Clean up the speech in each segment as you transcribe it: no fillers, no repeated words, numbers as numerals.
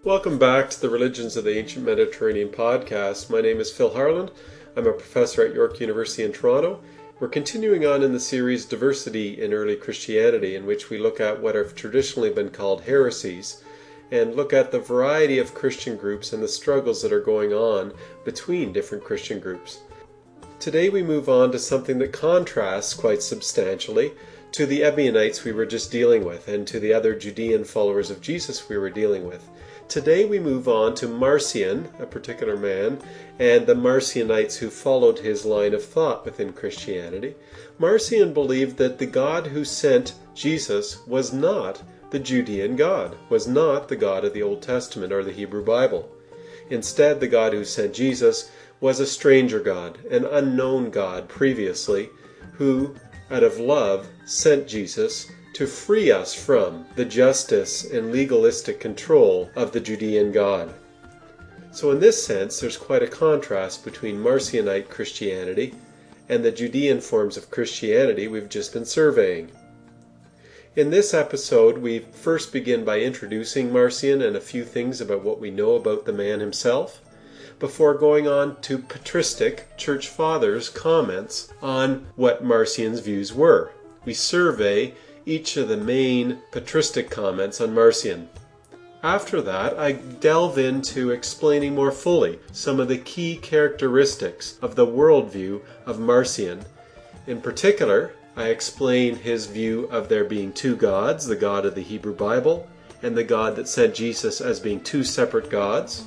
Welcome back to the Religions of the Ancient Mediterranean podcast. My name is Phil Harland. I'm a professor at York University in Toronto. We're continuing on in the series Diversity in Early Christianity, in which we look at what have traditionally been called heresies, and look at the variety of Christian groups and the struggles that are going on between different Christian groups. Today we move on to something that contrasts quite substantially to the Ebionites we were just dealing with and to the other Judean followers of Jesus we were dealing with. Today we move on to Marcion, a particular man, and the Marcionites who followed his line of thought within Christianity. Marcion believed that the God who sent Jesus was not the Judean God, was not the God of the Old Testament or the Hebrew Bible. Instead, the God who sent Jesus was a stranger God, an unknown God previously, who, out of love, sent Jesus to free us from the justice and legalistic control of the Judean God. So in this sense, there's quite a contrast between Marcionite Christianity and the Judean forms of Christianity we've just been surveying. In this episode, we first begin by introducing Marcion and a few things about what we know about the man himself, before going on to patristic church fathers' comments on what Marcion's views were. We survey each of the main patristic comments on Marcion. After that, I delve into explaining more fully some of the key characteristics of the worldview of Marcion. In particular, I explain his view of there being two gods, the God of the Hebrew Bible and the God that sent Jesus as being two separate gods.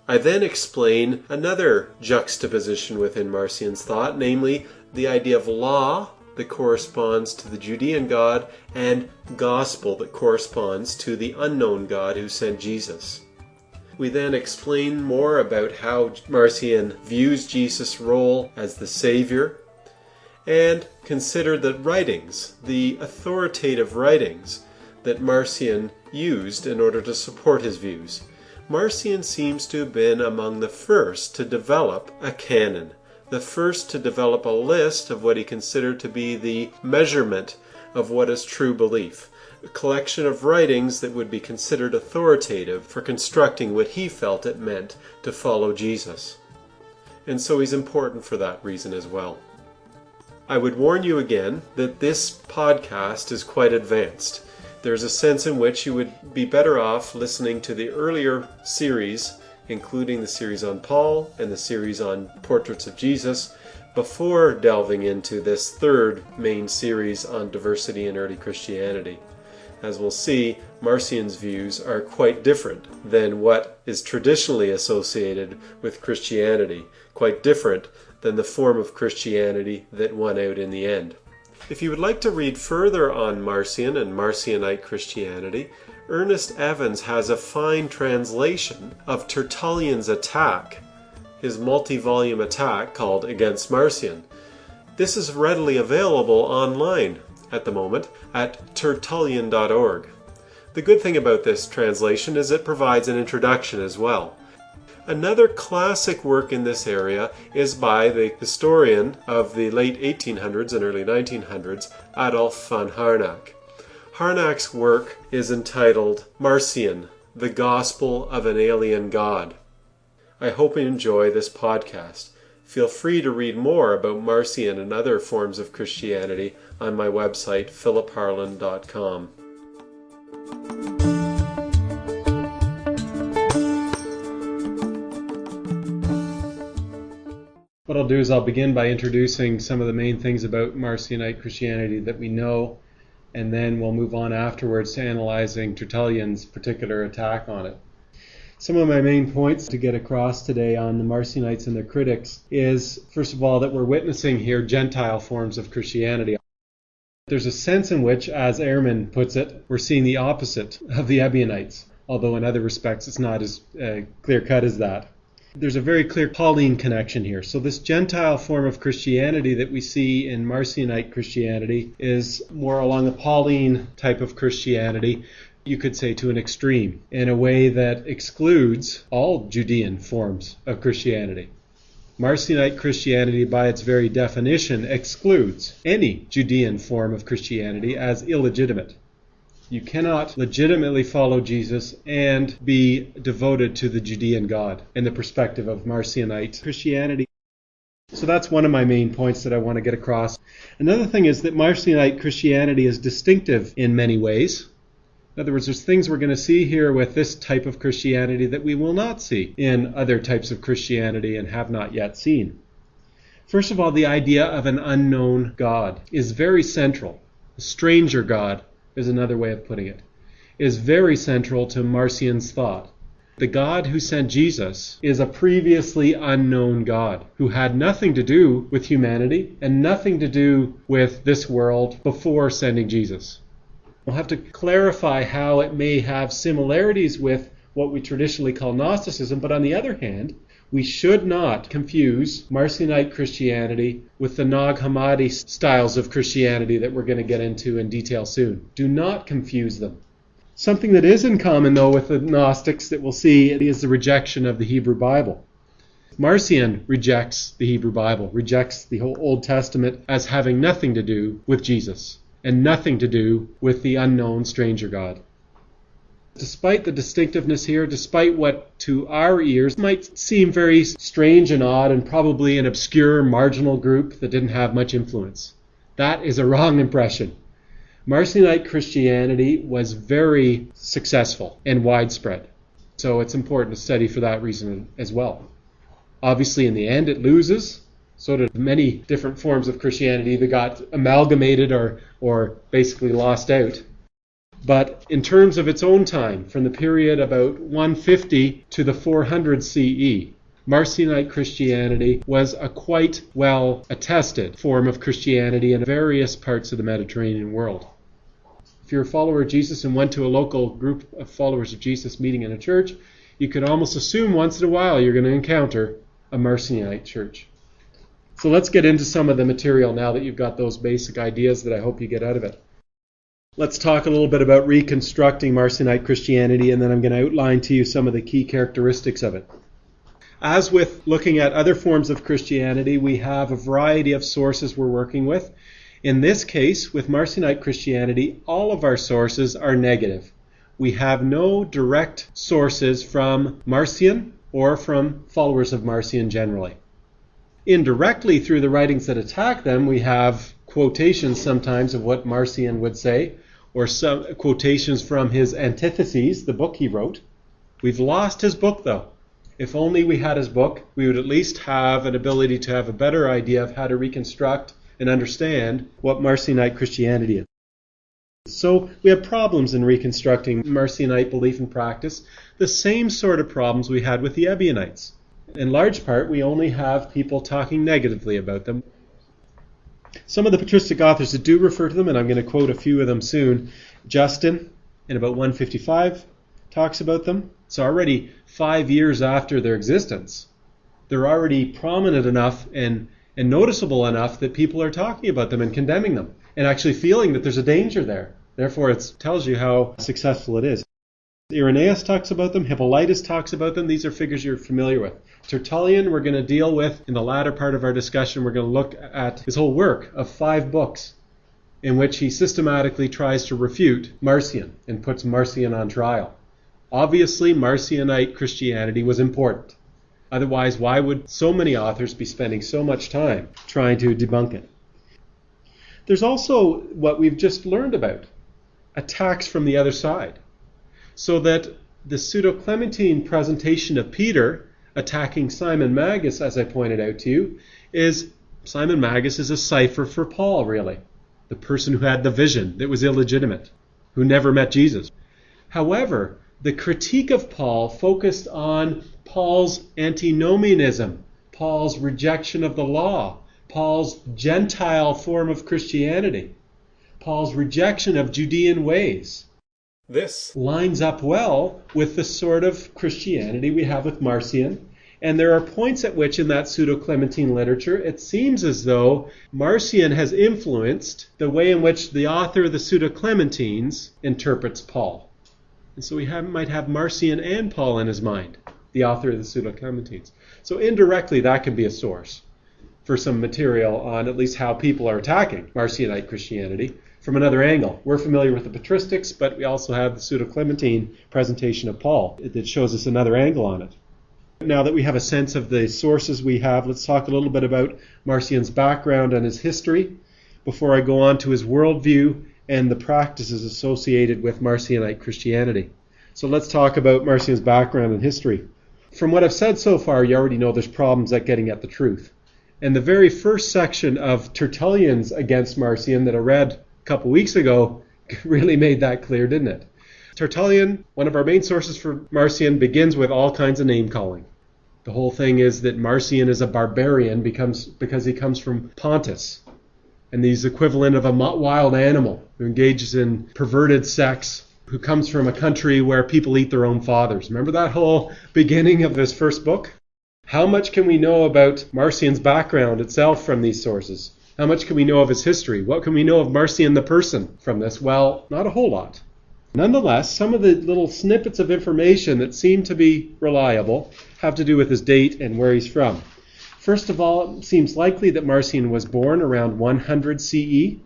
I then explain another juxtaposition within Marcion's thought, namely the idea of law that corresponds to the Judean God and gospel that corresponds to the unknown God who sent Jesus. We then explain more about how Marcion views Jesus' role as the Savior and consider the writings, the authoritative writings that Marcion used in order to support his views. Marcion seems to have been among the first to develop a canon, the first to develop a list of what he considered to be the measurement of what is true belief, a collection of writings that would be considered authoritative for constructing what he felt it meant to follow Jesus. And so he's important for that reason as well. I would warn you again that this podcast is quite advanced. There's a sense in which you would be better off listening to the earlier series, including the series on Paul and the series on Portraits of Jesus, before delving into this third main series on diversity in early Christianity. As we'll see, Marcion's views are quite different than what is traditionally associated with Christianity, quite different than the form of Christianity that won out in the end. If you would like to read further on Marcion and Marcionite Christianity, Ernest Evans has a fine translation of Tertullian's attack, his multi-volume attack called Against Marcion. This is readily available online at the moment at tertullian.org. The good thing about this translation is it provides an introduction as well. Another classic work in this area is by the historian of the late 1800s and early 1900s, Adolf von Harnack. Harnack's work is entitled Marcion, the Gospel of an Alien God. I hope you enjoy this podcast. Feel free to read more about Marcion and other forms of Christianity on my website, philipharland.com. What I'll do is I'll begin by introducing some of the main things about Marcionite Christianity that we know, and then we'll move on afterwards to analyzing Tertullian's particular attack on it. Some of my main points to get across today on the Marcionites and their critics is, first of all, that we're witnessing here Gentile forms of Christianity. There's a sense in which, as Ehrman puts it, we're seeing the opposite of the Ebionites, although in other respects it's not as clear-cut as that. There's a very clear Pauline connection here. So this Gentile form of Christianity that we see in Marcionite Christianity is more along the Pauline type of Christianity, you could say to an extreme, in a way that excludes all Judean forms of Christianity. Marcionite Christianity, by its very definition, excludes any Judean form of Christianity as illegitimate. You cannot legitimately follow Jesus and be devoted to the Judean God in the perspective of Marcionite Christianity. So that's one of my main points that I want to get across. Another thing is that Marcionite Christianity is distinctive in many ways. In other words, there's things we're going to see here with this type of Christianity that we will not see in other types of Christianity and have not yet seen. First of all, the idea of an unknown God is very central. A stranger God is another way of putting it, is very central to Marcion's thought. The God who sent Jesus is a previously unknown God who had nothing to do with humanity and nothing to do with this world before sending Jesus. We'll have to clarify how it may have similarities with what we traditionally call Gnosticism, but on the other hand, we should not confuse Marcionite Christianity with the Nag Hammadi styles of Christianity that we're going to get into in detail soon. Do not confuse them. Something that is in common, though, with the Gnostics that we'll see is the rejection of the Hebrew Bible. Marcion rejects the Hebrew Bible, rejects the whole Old Testament as having nothing to do with Jesus and nothing to do with the unknown stranger God. Despite the distinctiveness here, despite what to our ears might seem very strange and odd and probably an obscure marginal group that didn't have much influence, that is a wrong impression. Marcionite Christianity was very successful and widespread, so it's important to study for that reason as well. Obviously, in the end, it loses. So did many different forms of Christianity that got amalgamated or basically lost out. But in terms of its own time, from the period about 150 to the 400 CE, Marcionite Christianity was a quite well attested form of Christianity in various parts of the Mediterranean world. If you're a follower of Jesus and went to a local group of followers of Jesus meeting in a church, you could almost assume once in a while you're going to encounter a Marcionite church. So let's get into some of the material now that you've got those basic ideas that I hope you get out of it. Let's talk a little bit about reconstructing Marcionite Christianity, and then I'm going to outline to you some of the key characteristics of it. As with looking at other forms of Christianity, we have a variety of sources we're working with. In this case, with Marcionite Christianity, all of our sources are negative. We have no direct sources from Marcion or from followers of Marcion generally. Indirectly, through the writings that attack them, we have quotations sometimes of what Marcion would say, or some quotations from his Antitheses, the book he wrote. We've lost his book, though. If only we had his book, we would at least have an ability to have a better idea of how to reconstruct and understand what Marcionite Christianity is. So we have problems in reconstructing Marcionite belief and practice, the same sort of problems we had with the Ebionites. In large part, we only have people talking negatively about them. Some of the patristic authors that do refer to them, and I'm going to quote a few of them soon, Justin, in about 155, talks about them. It's already 5 years after their existence. They're already prominent enough and noticeable enough that people are talking about them and condemning them and actually feeling that there's a danger there. Therefore, it tells you how successful it is. Irenaeus talks about them. Hippolytus talks about them. These are figures you're familiar with. Tertullian, we're going to deal with in the latter part of our discussion. We're going to look at his whole work of 5 books in which he systematically tries to refute Marcion and puts Marcion on trial. Obviously, Marcionite Christianity was important. Otherwise, why would so many authors be spending so much time trying to debunk it? There's also what we've just learned about, attacks from the other side. So that the Pseudo-Clementine presentation of Peter attacking Simon Magus, as I pointed out to you, is Simon Magus is a cipher for Paul, really. The person who had the vision that was illegitimate, who never met Jesus. However, the critique of Paul focused on Paul's antinomianism, Paul's rejection of the law, Paul's Gentile form of Christianity, Paul's rejection of Judean ways. This lines up well with the sort of Christianity we have with Marcion, and there are points at which in that Pseudo-Clementine literature it seems as though Marcion has influenced the way in which the author of the Pseudo-Clementines interprets Paul. And so we might have Marcion and Paul in his mind, the author of the Pseudo-Clementines. So indirectly that can be a source for some material on at least how people are attacking Marcionite Christianity. from another angle. We're familiar with the patristics, but we also have the pseudo-Clementine presentation of Paul that shows us another angle on it. Now that we have a sense of the sources we have, let's talk a little bit about Marcion's background and his history before I go on to his worldview and the practices associated with Marcionite Christianity. So let's talk about Marcion's background and history. From what I've said so far, you already know there's problems at getting at the truth. And the very first section of Tertullian's against Marcion that I read a couple weeks ago really made that clear, didn't it? Tertullian, one of our main sources for Marcion, begins with all kinds of name-calling. The whole thing is that Marcion is a barbarian because he comes from Pontus, and he's equivalent of a wild animal who engages in perverted sex, who comes from a country where people eat their own fathers. Remember that whole beginning of this first book? How much can we know about Marcion's background itself from these sources? How much can we know of his history? What can we know of Marcion the person from this? Well, not a whole lot. Nonetheless, some of the little snippets of information that seem to be reliable have to do with his date and where he's from. First of all, it seems likely that Marcion was born around 100 CE.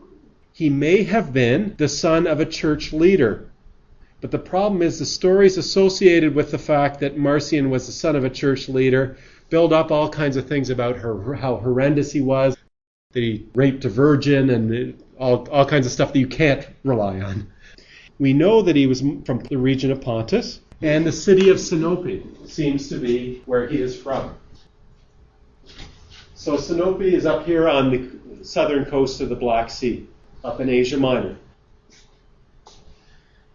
He may have been the son of a church leader. But the problem is the stories associated with the fact that Marcion was the son of a church leader build up all kinds of things about how horrendous he was, that he raped a virgin, and all kinds of stuff that you can't rely on. We know that he was from the region of Pontus, and the city of Sinope seems to be where he is from. So Sinope is up here on the southern coast of the Black Sea, up in Asia Minor.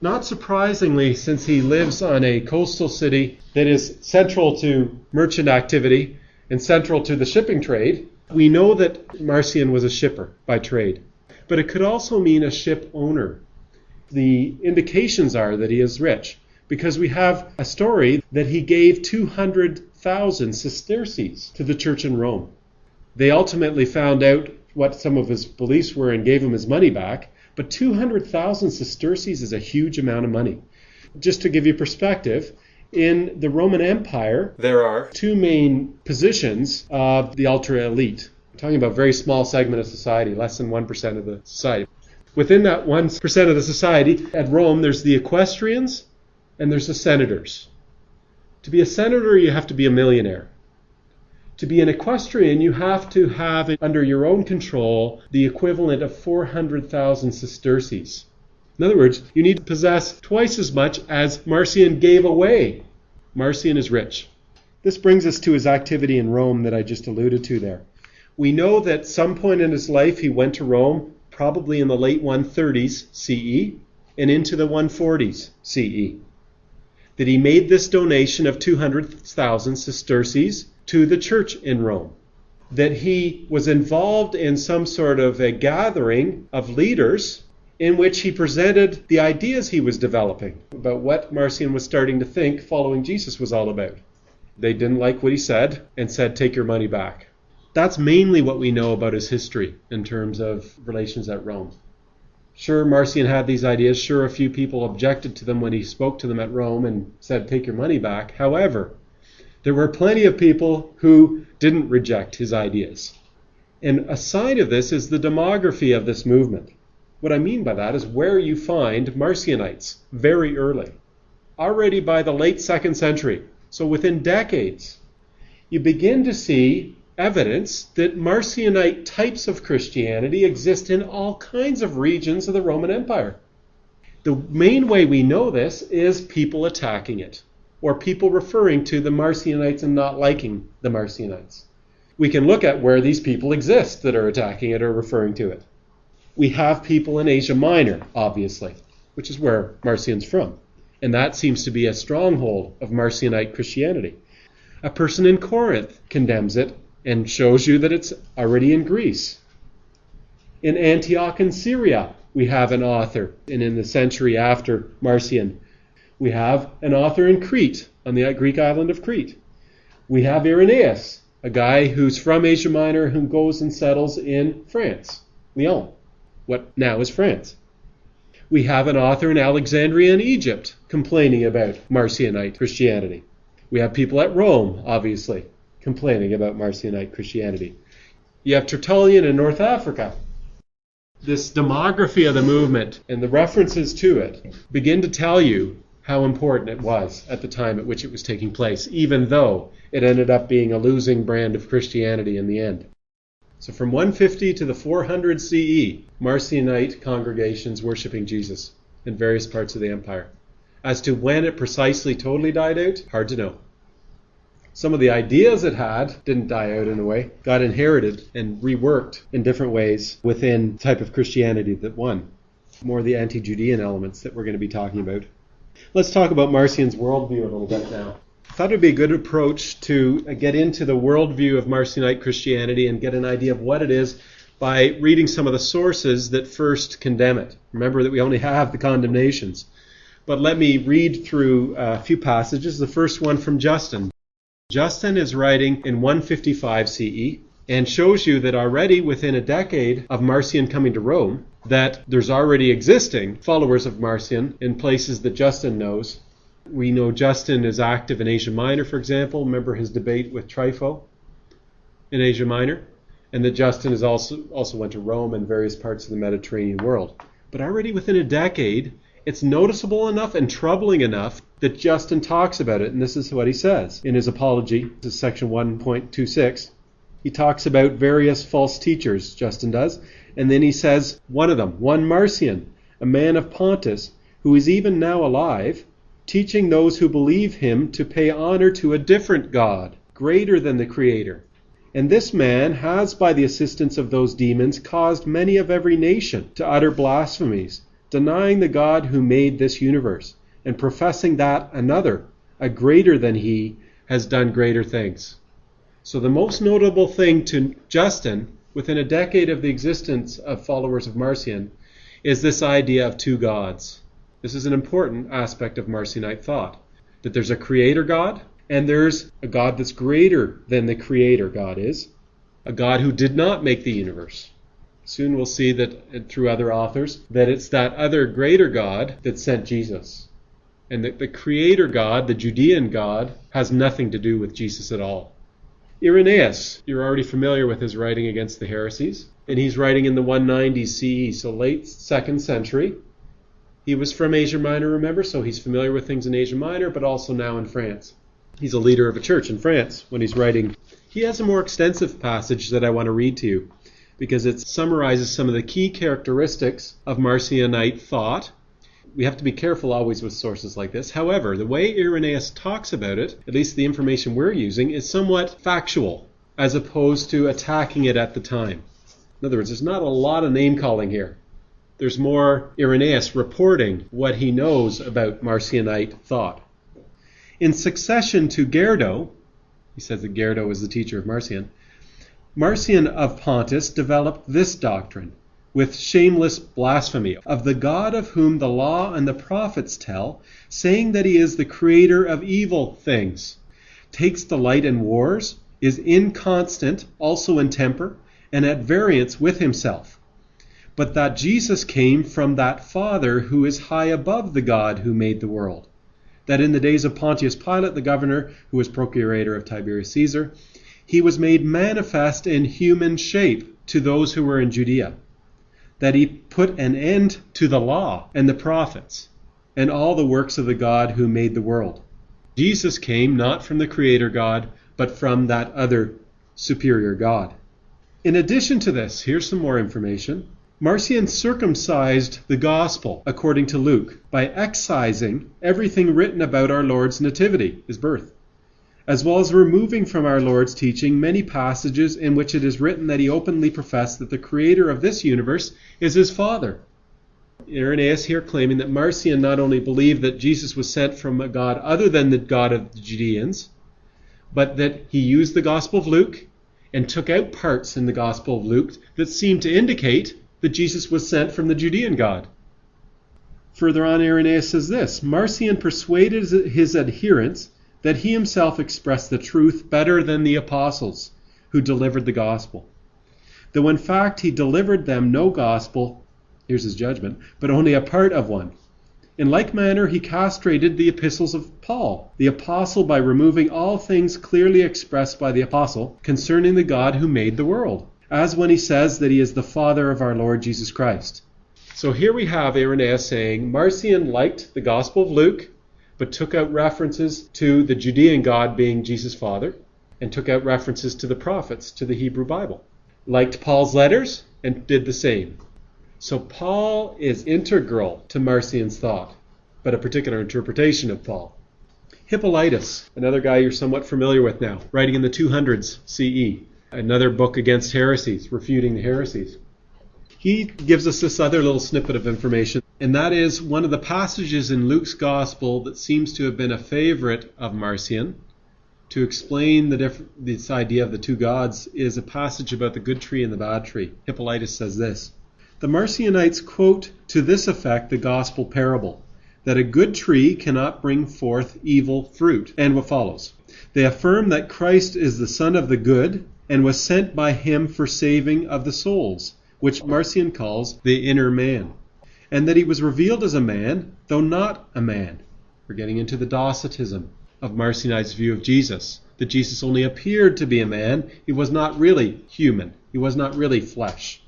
Not surprisingly, since he lives on a coastal city that is central to merchant activity and central to the shipping trade, we know that Marcion was a shipper by trade. But it could also mean a ship owner. The indications are that he is rich, because we have a story that he gave 200,000 sesterces to the church in Rome. They ultimately found out what some of his beliefs were and gave him his money back, but 200,000 sesterces is a huge amount of money. Just to give you perspective, in the Roman Empire, there are two main positions of the ultra elite. I'm talking about a very small segment of society, less than 1% of the society. Within that 1% of the society, at Rome, there's the equestrians and there's the senators. To be a senator, you have to be a millionaire. To be an equestrian, you have to have under your own control the equivalent of 400,000 sesterces. In other words, you need to possess twice as much as Marcion gave away. Marcion is rich. This brings us to his activity in Rome that I just alluded to there. We know that at some point in his life he went to Rome, probably in the late 130s CE and into the 140s CE. That he made this donation of 200,000 sesterces to the church in Rome. That he was involved in some sort of a gathering of leaders in which he presented the ideas he was developing about what Marcion was starting to think following Jesus was all about. They didn't like what he said and said, take your money back. That's mainly what we know about his history in terms of relations at Rome. Sure, Marcion had these ideas. Sure, a few people objected to them when he spoke to them at Rome and said, take your money back. However, there were plenty of people who didn't reject his ideas. And a sign of this is the demography of this movement. What I mean by that is where you find Marcionites very early. Already by the late 2nd century, so within decades, you begin to see evidence that Marcionite types of Christianity exist in all kinds of regions of the Roman Empire. The main way we know this is people attacking it, or people referring to the Marcionites and not liking the Marcionites. We can look at where these people exist that are attacking it or referring to it. We have people in Asia Minor, obviously, which is where Marcion's from. And that seems to be a stronghold of Marcionite Christianity. A person in Corinth condemns it and shows you that it's already in Greece. In Antioch in Syria, we have an author, and in the century after Marcion, we have an author in Crete, on the Greek island of Crete. We have Irenaeus, a guy who's from Asia Minor who goes and settles in France, Lyon, what now is France. We have an author in Alexandria in Egypt complaining about Marcionite Christianity. We have people at Rome, obviously, complaining about Marcionite Christianity. You have Tertullian in North Africa. This demography of the movement and the references to it begin to tell you how important it was at the time at which it was taking place, even though it ended up being a losing brand of Christianity in the end. So from 150 to the 400 CE, Marcionite congregations worshiping Jesus in various parts of the empire. As to when it precisely totally died out, hard to know. Some of the ideas it had didn't die out in a way, got inherited and reworked in different ways within the type of Christianity that won. More the anti-Judean elements that we're going to be talking about. Let's talk about Marcion's worldview a little bit now. I thought it would be a good approach to get into the worldview of Marcionite Christianity and get an idea of what it is by reading some of the sources that first condemn it. Remember that we only have the condemnations. But let me read through a few passages. The first one from Justin. Justin is writing in 155 CE and shows you that already within a decade of Marcion coming to Rome, that there's already existing followers of Marcion in places that Justin knows. We know Justin is active in Asia Minor, for example. Remember his debate with Trypho in Asia Minor? And that Justin is also went to Rome and various parts of the Mediterranean world. But already within a decade, it's noticeable enough and troubling enough that Justin talks about it, and this is what he says in his Apology. This is section 1.26. He talks about various false teachers, Justin does, and then he says, one of them, one Marcion, a man of Pontus, who is even now alive, teaching those who believe him to pay honor to a different God, greater than the Creator. And this man has, by the assistance of those demons, caused many of every nation to utter blasphemies, denying the God who made this universe, and professing that another, a greater than he, has done greater things. So the most notable thing to Justin, within a decade of the existence of followers of Marcion, is this idea of two gods. This is an important aspect of Marcionite thought, that there's a creator God, and there's a God that's greater than the creator God is, a God who did not make the universe. Soon we'll see that through other authors, that it's that other greater God that sent Jesus. And that the creator God, the Judean God, has nothing to do with Jesus at all. Irenaeus, you're already familiar with his writing against the heresies. And he's writing in the 190s CE, so late 2nd century. He was from Asia Minor, remember, so he's familiar with things in Asia Minor, but also now in France. He's a leader of a church in France when he's writing. He has a more extensive passage that I want to read to you, because it summarizes some of the key characteristics of Marcionite thought. We have to be careful always with sources like this. However, the way Irenaeus talks about it, at least the information we're using, is somewhat factual, as opposed to attacking it at the time. In other words, there's not a lot of name-calling here. There's more Irenaeus reporting what he knows about Marcionite thought. In succession to Gerdo, he says that Gerdo is the teacher of Marcion, Marcion of Pontus developed this doctrine, with shameless blasphemy, of the God of whom the law and the prophets tell, saying that he is the creator of evil things, takes delight in wars, is inconstant, also in temper, and at variance with himself. But that Jesus came from that Father who is high above the God who made the world. That in the days of Pontius Pilate, the governor, who was procurator of Tiberius Caesar, he was made manifest in human shape to those who were in Judea. That he put an end to the law and the prophets and all the works of the God who made the world. Jesus came not from the Creator God, but from that other superior God. In addition to this, here's some more information. Marcion circumcised the gospel, according to Luke, by excising everything written about our Lord's nativity, his birth, as well as removing from our Lord's teaching many passages in which it is written that he openly professed that the creator of this universe is his Father. Irenaeus here claiming that Marcion not only believed that Jesus was sent from a God other than the God of the Judeans, but that he used the Gospel of Luke and took out parts in the Gospel of Luke that seemed to indicate that Jesus was sent from the Judean God. Further on, Irenaeus says this, Marcion persuaded his adherents that he himself expressed the truth better than the apostles who delivered the gospel. Though in fact he delivered them no gospel, here's his judgment, but only a part of one. In like manner he castrated the epistles of Paul, the apostle, by removing all things clearly expressed by the apostle concerning the God who made the world. as when he says that he is the Father of our Lord Jesus Christ. So here we have Irenaeus saying Marcion liked the Gospel of Luke, but took out references to the Judean God being Jesus' Father, and took out references to the prophets, to the Hebrew Bible. Liked Paul's letters, and did the same. So Paul is integral to Marcion's thought, but a particular interpretation of Paul. Hippolytus, another guy you're somewhat familiar with now, writing in the 200s CE, another book against heresies, refuting the heresies. He gives us this other little snippet of information, and that is one of the passages in Luke's Gospel that seems to have been a favorite of Marcion to explain this idea of the two gods is a passage about the good tree and the bad tree. Hippolytus says this: "The Marcionites quote to this effect the gospel parable, that a good tree cannot bring forth evil fruit." And what follows? "They affirm that Christ is the Son of the Good and was sent by him for saving of the souls, which Marcion calls the inner man, and that he was revealed as a man, though not a man." We're getting into the Gnosticism of Marcionite's view of Jesus, that Jesus only appeared to be a man. He was not really human. He was not really flesh.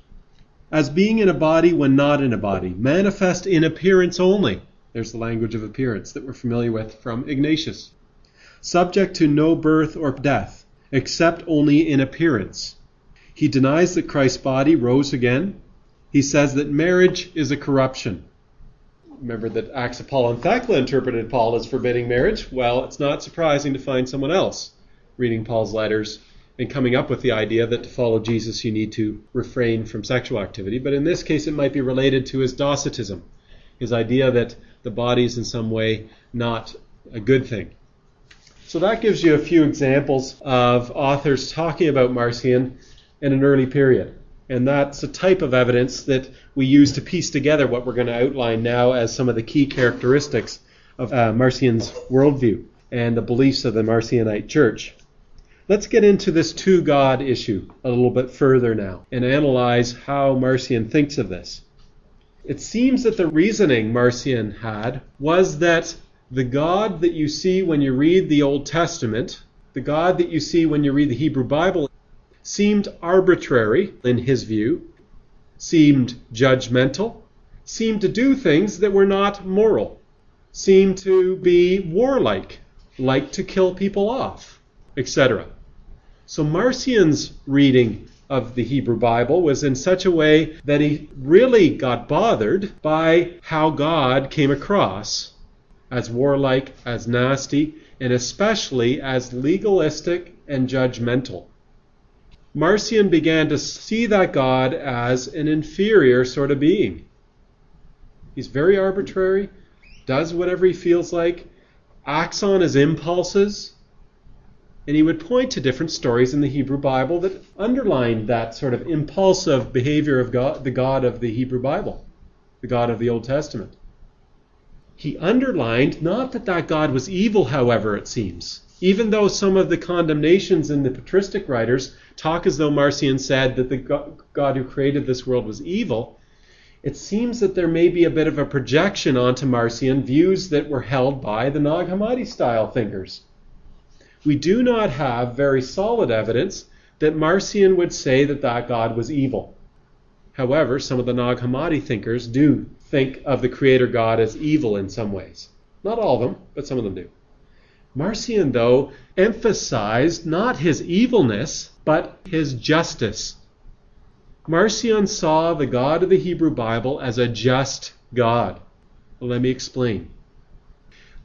"As being in a body when not in a body, manifest in appearance only." There's the language of appearance that we're familiar with from Ignatius. "Subject to no birth or death, except only in appearance." He denies that Christ's body rose again. He says that marriage is a corruption. Remember that Acts of Paul and Thecla interpreted Paul as forbidding marriage? Well, it's not surprising to find someone else reading Paul's letters and coming up with the idea that to follow Jesus you need to refrain from sexual activity. But in this case it might be related to his Gnosticism, his idea that the body is in some way not a good thing. So that gives you a few examples of authors talking about Marcion in an early period. And that's a type of evidence that we use to piece together what we're going to outline now as some of the key characteristics of Marcion's worldview and the beliefs of the Marcionite church. Let's get into this two-God issue a little bit further now and analyze how Marcion thinks of this. It seems that the reasoning Marcion had was that the God that you see when you read the Old Testament, the God that you see when you read the Hebrew Bible, seemed arbitrary in his view, seemed judgmental, seemed to do things that were not moral, seemed to be warlike, like to kill people off, etc. So Marcion's reading of the Hebrew Bible was in such a way that he really got bothered by how God came across as warlike, as nasty, and especially as legalistic and judgmental. Marcion began to see that God as an inferior sort of being. He's very arbitrary, does whatever he feels like, acts on his impulses, and he would point to different stories in the Hebrew Bible that underlined that sort of impulsive behavior of God, the God of the Hebrew Bible, the God of the Old Testament. He underlined not that God was evil, however, it seems. Even though some of the condemnations in the patristic writers talk as though Marcion said that the God who created this world was evil, it seems that there may be a bit of a projection onto Marcion views that were held by the Nag Hammadi style thinkers. We do not have very solid evidence that Marcion would say that God was evil. However, some of the Nag Hammadi thinkers do think of the Creator God as evil in some ways. Not all of them, but some of them do. Marcion, though, emphasized not his evilness, but his justice. Marcion saw the God of the Hebrew Bible as a just God. Well, let me explain.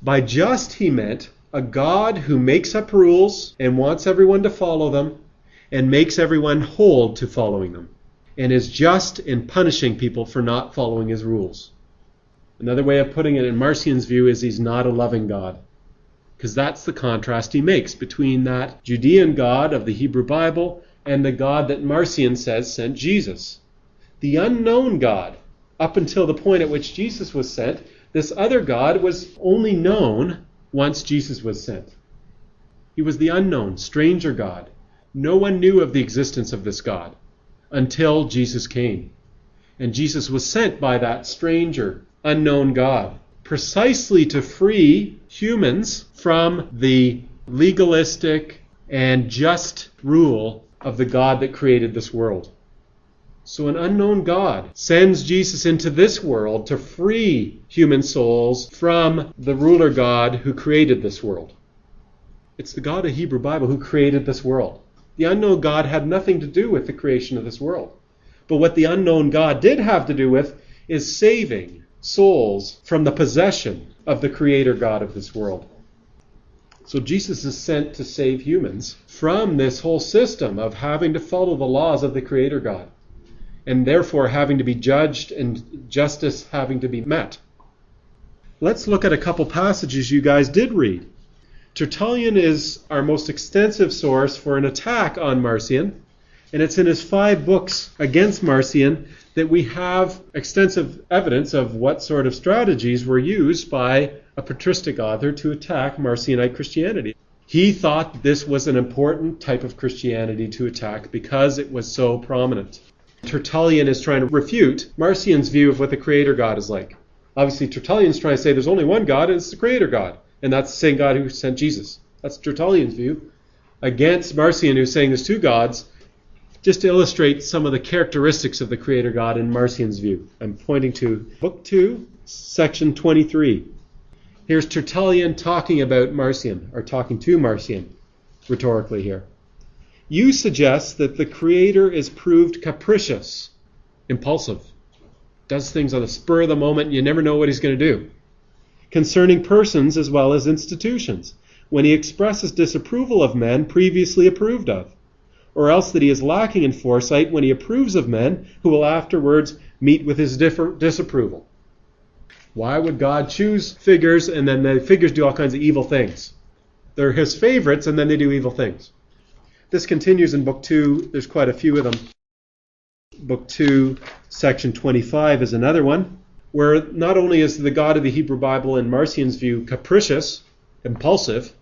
By just, he meant a God who makes up rules and wants everyone to follow them and makes everyone hold to following them, and is just in punishing people for not following his rules. Another way of putting it in Marcion's view is he's not a loving God, because that's the contrast he makes between that Judean God of the Hebrew Bible and the God that Marcion says sent Jesus. The unknown God, up until the point at which Jesus was sent, this other God was only known once Jesus was sent. He was the unknown, stranger God. No one knew of the existence of this God until Jesus came. And Jesus was sent by that stranger, unknown God, precisely to free humans from the legalistic and just rule of the God that created this world. So an unknown God sends Jesus into this world to free human souls from the ruler God who created this world. It's the God of the Hebrew Bible who created this world. The unknown God had nothing to do with the creation of this world. But what the unknown God did have to do with is saving souls from the possession of the creator God of this world. So Jesus is sent to save humans from this whole system of having to follow the laws of the creator God, and therefore having to be judged and justice having to be met. Let's look at a couple passages you guys did read. Tertullian is our most extensive source for an attack on Marcion, and it's in his 5 books against Marcion that we have extensive evidence of what sort of strategies were used by a patristic author to attack Marcionite Christianity. He thought this was an important type of Christianity to attack because it was so prominent. Tertullian is trying to refute Marcion's view of what the creator God is like. Obviously, Tertullian's trying to say there's only one God, and it's the creator God. And that's the same God who sent Jesus. That's Tertullian's view. Against Marcion, who's saying there's 2 gods, just to illustrate some of the characteristics of the creator God in Marcion's view. I'm pointing to Book 2, Section 23. Here's Tertullian talking about Marcion, or talking to Marcion, rhetorically here. You suggest that the creator is proved capricious, impulsive, does things on the spur of the moment, and you never know what he's going to do. Concerning persons as well as institutions, when he expresses disapproval of men previously approved of, or else that he is lacking in foresight when he approves of men who will afterwards meet with his disapproval. Why would God choose figures and then the figures do all kinds of evil things? They're his favorites and then they do evil things. This continues in Book 2. There's quite a few of them. Book 2, Section 25 is another one, where not only is the God of the Hebrew Bible in Marcion's view capricious, impulsive,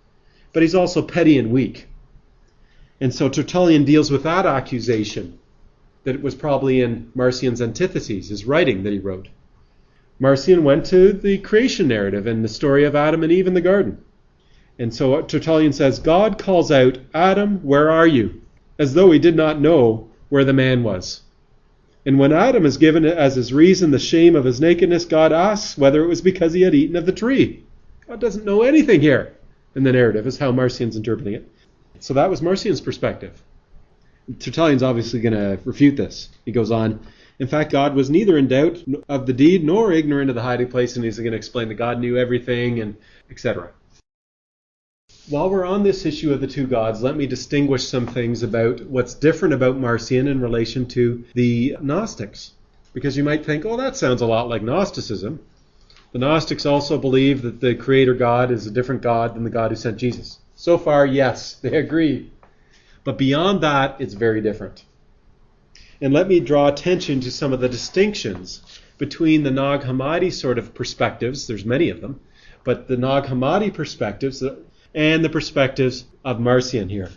but he's also petty and weak. And so Tertullian deals with that accusation that was probably in Marcion's Antitheses, his writing that he wrote. Marcion went to the creation narrative and the story of Adam and Eve in the garden. And so Tertullian says, God calls out, Adam, where are you? As though he did not know where the man was. And when Adam is given as his reason the shame of his nakedness, God asks whether it was because he had eaten of the tree. God doesn't know anything here in the narrative, is how Marcion's interpreting it. So that was Marcion's perspective. Tertullian's obviously going to refute this. He goes on, in fact, God was neither in doubt of the deed nor ignorant of the hiding place, and he's going to explain that God knew everything, and etc. While we're on this issue of the 2 gods, let me distinguish some things about what's different about Marcion in relation to the Gnostics. Because you might think, oh, that sounds a lot like Gnosticism. The Gnostics also believe that the creator God is a different God than the God who sent Jesus. So far, yes, they agree. But beyond that, it's very different. And let me draw attention to some of the distinctions between the Nag Hammadi sort of perspectives, there's many of them, but the Nag Hammadi perspectives and the perspectives of Marcion here.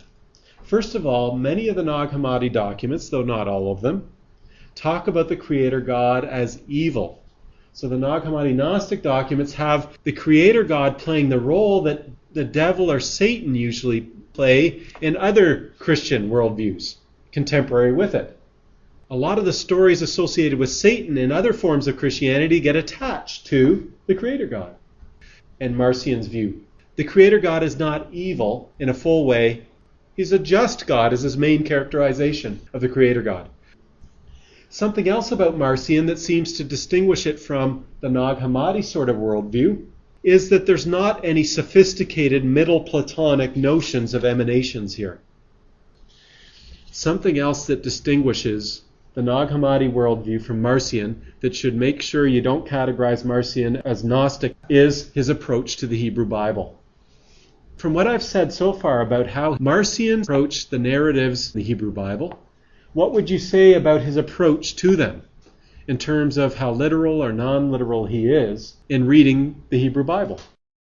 First of all, many of the Nag Hammadi documents, though not all of them, talk about the creator God as evil. So the Nag Hammadi Gnostic documents have the creator God playing the role that the devil or Satan usually play in other Christian worldviews, contemporary with it. A lot of the stories associated with Satan in other forms of Christianity get attached to the creator God. And Marcion's view, the creator God is not evil in a full way. He's a just God is his main characterization of the creator God. Something else about Marcion that seems to distinguish it from the Nag Hammadi sort of worldview is that there's not any sophisticated middle Platonic notions of emanations here. Something else that distinguishes the Nag Hammadi worldview from Marcion that should make sure you don't categorize Marcion as Gnostic is his approach to the Hebrew Bible. From what I've said so far about how Marcion approached the narratives in the Hebrew Bible, what would you say about his approach to them in terms of how literal or non-literal he is in reading the Hebrew Bible?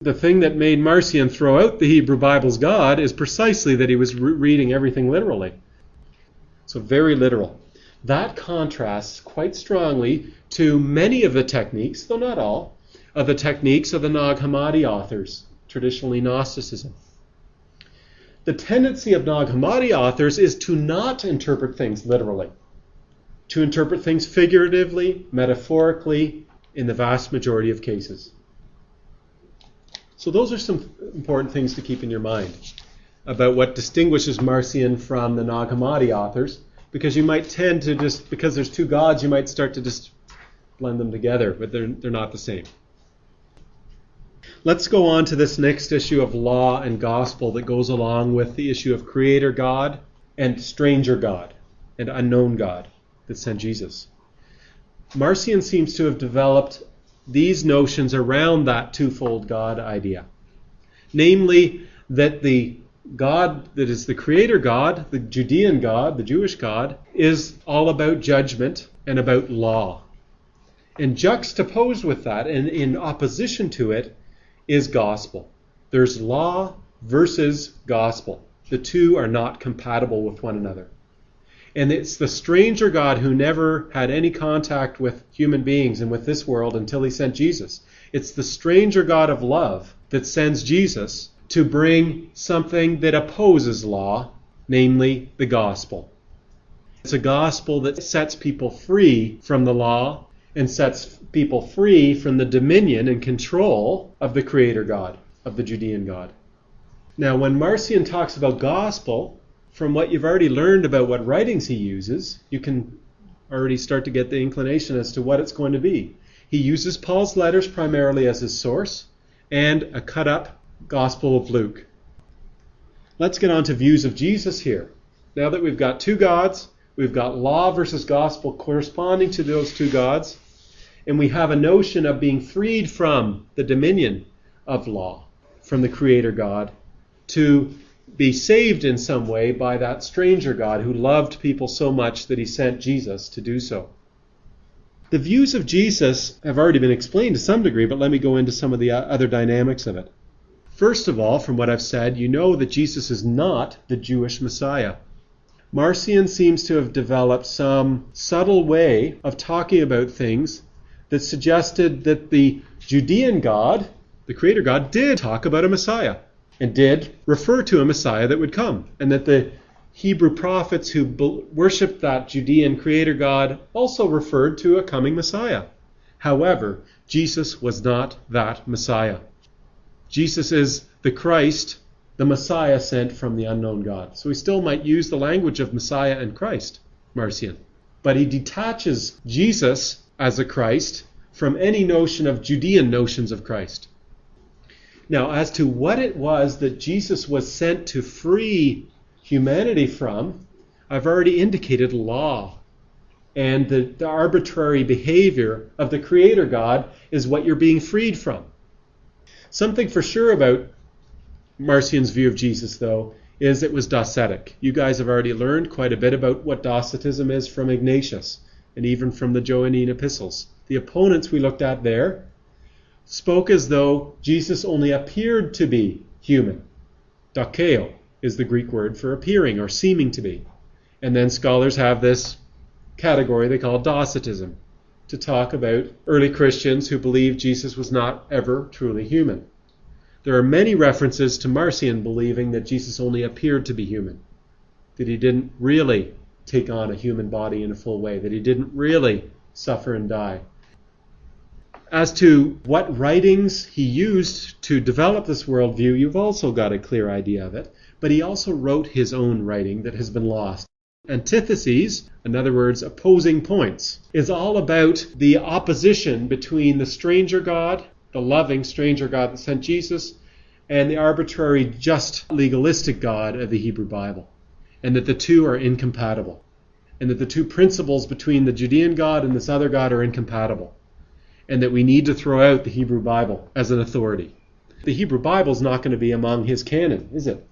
The thing that made Marcion throw out the Hebrew Bible's God is precisely that he was reading everything literally. So very literal. That contrasts quite strongly to many of the techniques, though not all, of the techniques of the Nag Hammadi authors, traditionally Gnosticism. The tendency of Nag Hammadi authors is to not interpret things literally, to interpret things figuratively, metaphorically, in the vast majority of cases. So those are some important things to keep in your mind about what distinguishes Marcion from the Nag Hammadi authors, because you might tend to just, because there's two gods, you might start to just blend them together, but they're not the same. Let's go on to this next issue of law and gospel that goes along with the issue of creator God and stranger God and unknown God that sent Jesus. Marcion seems to have developed these notions around that twofold God idea. Namely, that the God that is the creator God, the Judean God, the Jewish God, is all about judgment and about law. And juxtaposed with that, and in opposition to it, is gospel. There's law versus gospel. The two are not compatible with one another. And it's the stranger God who never had any contact with human beings and with this world until he sent Jesus. It's the stranger God of love that sends Jesus to bring something that opposes law, namely the gospel. It's a gospel that sets people free from the law and sets people free from the dominion and control of the creator God, of the Judean God. Now, when Marcion talks about gospel, from what you've already learned about what writings he uses, you can already start to get the inclination as to what it's going to be. He uses Paul's letters primarily as his source and a cut-up Gospel of Luke. Let's get on to views of Jesus here. Now that we've got two gods, we've got law versus gospel corresponding to those two gods, and we have a notion of being freed from the dominion of law, from the creator God, to be saved in some way by that stranger God who loved people so much that he sent Jesus to do so. The views of Jesus have already been explained to some degree, but let me go into some of the other dynamics of it. First of all, from what I've said, you know that Jesus is not the Jewish Messiah. Marcion seems to have developed some subtle way of talking about things that suggested that the Judean God, the creator God, did talk about a Messiah and did refer to a Messiah that would come, and that the Hebrew prophets who worshipped that Judean creator God also referred to a coming Messiah. However, Jesus was not that Messiah. Jesus is the Christ, the Messiah sent from the unknown God. So he still might use the language of Messiah and Christ, Marcion. But he detaches Jesus as a Christ from any notion of Judean notions of Christ. Now, as to what it was that Jesus was sent to free humanity from, I've already indicated law. And the arbitrary behavior of the Creator God is what you're being freed from. Something for sure about Marcion's view of Jesus, though, is it was Docetic. You guys have already learned quite a bit about what Docetism is from Ignatius, and even from the Johannine epistles. The opponents we looked at there spoke as though Jesus only appeared to be human. Dokeo is the Greek word for appearing or seeming to be. And then scholars have this category they call Docetism, to talk about early Christians who believed Jesus was not ever truly human. There are many references to Marcion believing that Jesus only appeared to be human, that he didn't really take on a human body in a full way, that he didn't really suffer and die. As to what writings he used to develop this worldview, you've also got a clear idea of it, but he also wrote his own writing that has been lost. Antitheses, in other words, opposing points, is all about the opposition between the stranger God, the loving stranger God that sent Jesus, and the arbitrary, just, legalistic God of the Hebrew Bible, and that the two are incompatible, and that the two principles between the Judean God and this other God are incompatible, and that we need to throw out the Hebrew Bible as an authority. The Hebrew Bible is not going to be among his canon, is it?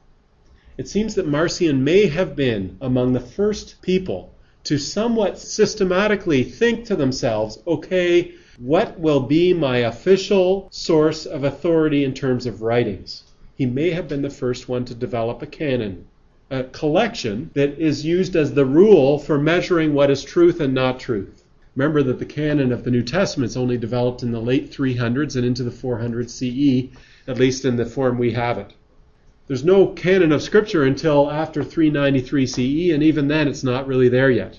It seems that Marcion may have been among the first people to somewhat systematically think to themselves, okay, what will be my official source of authority in terms of writings? He may have been the first one to develop a canon, a collection that is used as the rule for measuring what is truth and not truth. Remember that the canon of the New Testament is only developed in the late 300s and into the 400s CE, at least in the form we have it. There's no canon of Scripture until after 393 CE, and even then it's not really there yet.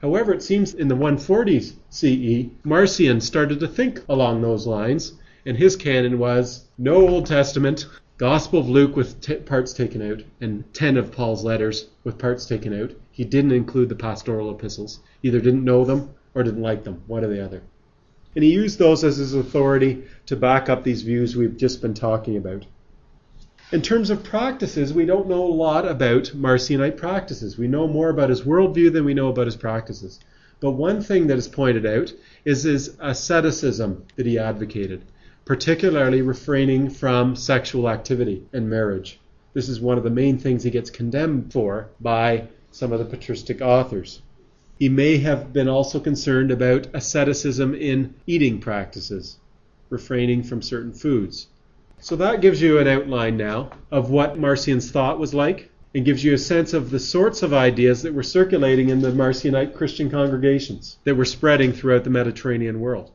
However, it seems in the 140s CE, Marcion started to think along those lines, and his canon was no Old Testament, Gospel of Luke with parts taken out, and 10 of Paul's letters with parts taken out. He didn't include the pastoral epistles. Either didn't know them or didn't like them, one or the other. And he used those as his authority to back up these views we've just been talking about. In terms of practices, we don't know a lot about Marcionite practices. We know more about his worldview than we know about his practices. But one thing that is pointed out is his asceticism that he advocated, particularly refraining from sexual activity and marriage. This is one of the main things he gets condemned for by some of the patristic authors. He may have been also concerned about asceticism in eating practices, refraining from certain foods. So that gives you an outline now of what Marcion's thought was like, and gives you a sense of the sorts of ideas that were circulating in the Marcionite Christian congregations that were spreading throughout the Mediterranean world.